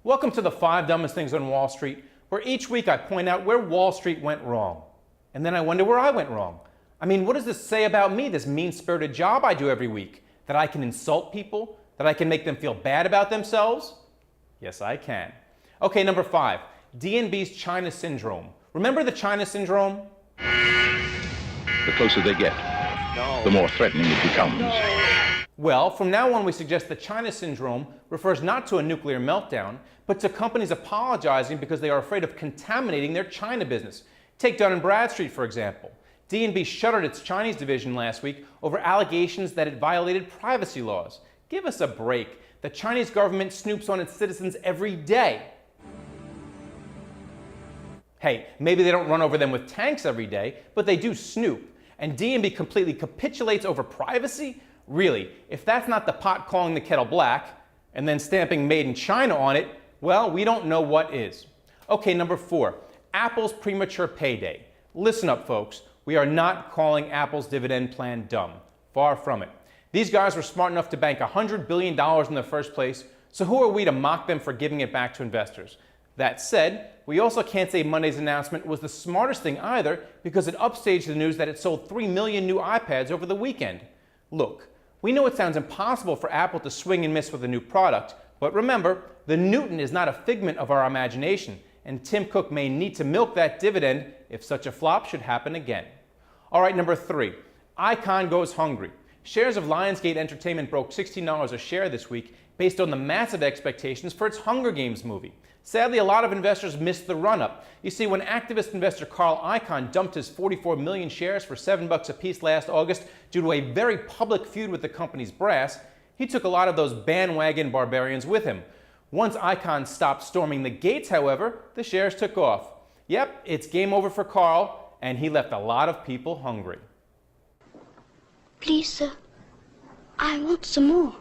Welcome to the 5 Dumbest Things on Wall Street, where each week I point out where Wall Street went wrong. And then I wonder where I went wrong. I mean, what does this say about me, this mean-spirited job I do every week? That I can insult people? That I can make them feel bad about themselves? Yes, I can. Okay, number 5, DNB's China Syndrome. Remember the China Syndrome? The closer they get, the more threatening it becomes. Well, from now on we suggest the China Syndrome refers not to a nuclear meltdown, but to companies apologizing because they are afraid of contaminating their China business. Take Dun & Bradstreet, for example. DNB shuttered its Chinese division last week over allegations that it violated privacy laws. Give us a break. The Chinese government snoops on its citizens every day. Hey, maybe they don't run over them with tanks every day, but they do snoop. And DNB completely capitulates over privacy? Really, if that's not the pot calling the kettle black, and then stamping Made in China on it, well, we don't know what is. Okay, number 4, Apple's premature payday. Listen up, folks. We are not calling Apple's dividend plan dumb. Far from it. These guys were smart enough to bank $100 billion in the first place, so who are we to mock them for giving it back to investors? That said, we also can't say Monday's announcement was the smartest thing either because it upstaged the news that it sold 3 million new iPads over the weekend. Look, we know it sounds impossible for Apple to swing and miss with a new product, but remember, the Newton is not a figment of our imagination, and Tim Cook may need to milk that dividend if such a flop should happen again. All right, number 3, Icon goes hungry. Shares of Lionsgate Entertainment broke $16 a share this week based on the massive expectations for its Hunger Games movie. Sadly, a lot of investors missed the run-up. You see, when activist investor Carl Icahn dumped his 44 million shares for $7 apiece last August due to a very public feud with the company's brass, he took a lot of those bandwagon barbarians with him. Once Icahn stopped storming the gates, however, the shares took off. Yep, it's game over for Carl, and he left a lot of people hungry. Please, sir, I want some more.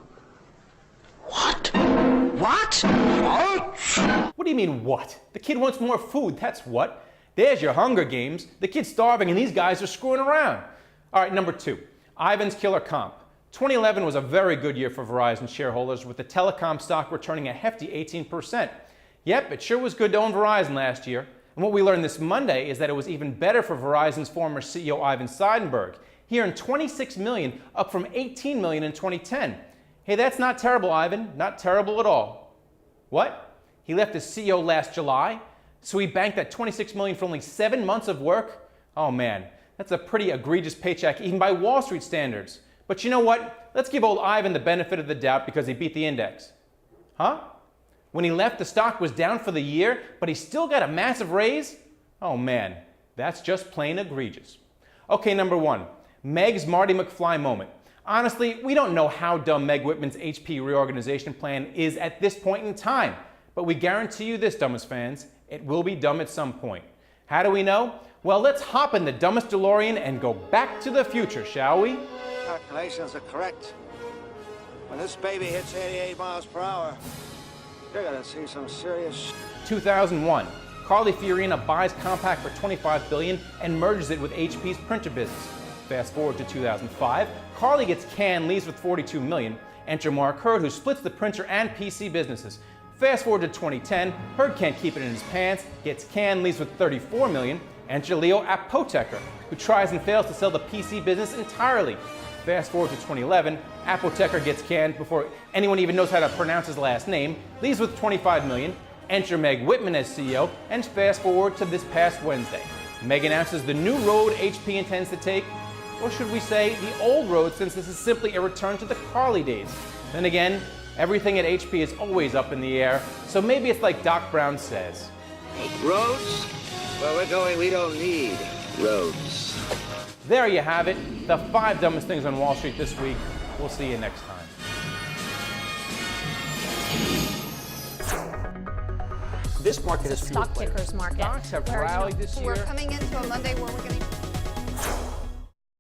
What? What? What? What do you mean, what? The kid wants more food, that's what. There's your Hunger Games. The kid's starving and these guys are screwing around. All right, number 2, Ivan's Killer Comp. 2011 was a very good year for Verizon shareholders, with the telecom stock returning a hefty 18%. Yep, it sure was good to own Verizon last year. And what we learned this Monday is that it was even better for Verizon's former CEO Ivan Seidenberg. He earned $26 million, up from $18 million in 2010. Hey, that's not terrible, Ivan. Not terrible at all. What? He left as CEO last July? So he banked that $26 million for only 7 months of work? Oh man, that's a pretty egregious paycheck even by Wall Street standards. But you know what? Let's give old Ivan the benefit of the doubt because he beat the index. Huh? When he left, the stock was down for the year, but he still got a massive raise? Oh man, that's just plain egregious. Okay, number 1, Meg's Marty McFly moment. Honestly, we don't know how dumb Meg Whitman's HP reorganization plan is at this point in time, but we guarantee you this, dumbest fans, it will be dumb at some point. How do we know? Well, let's hop in the dumbest DeLorean and go back to the future, shall we? Calculations are correct. When this baby hits 88 miles per hour, you're gonna see some serious 2001, Carly Fiorina buys Compaq for $25 billion and merges it with HP's printer business. Fast forward to 2005, Carly gets canned, leaves with $42 million. Enter Mark Hurd, who splits the printer and PC businesses. Fast forward to 2010, Hurd can't keep it in his pants, gets canned, leaves with $34 million. Enter Leo Apotheker, who tries and fails to sell the PC business entirely. Fast forward to 2011, Apotheker gets canned before anyone even knows how to pronounce his last name, leaves with $25 million. Enter Meg Whitman as CEO, and fast forward to this past Wednesday. Meg announces the new road HP intends to take, or should we say the old road, since this is simply a return to the Carly days. Then again, everything at HP is always up in the air, so maybe it's like Doc Brown says. roads. Where we're going, we don't need roads. There you have it, the 5 dumbest things on Wall Street this week. We'll see you next time. This market is fueled Stock by pickers market. Stocks have rallied this year. We're coming into a Monday where we're going to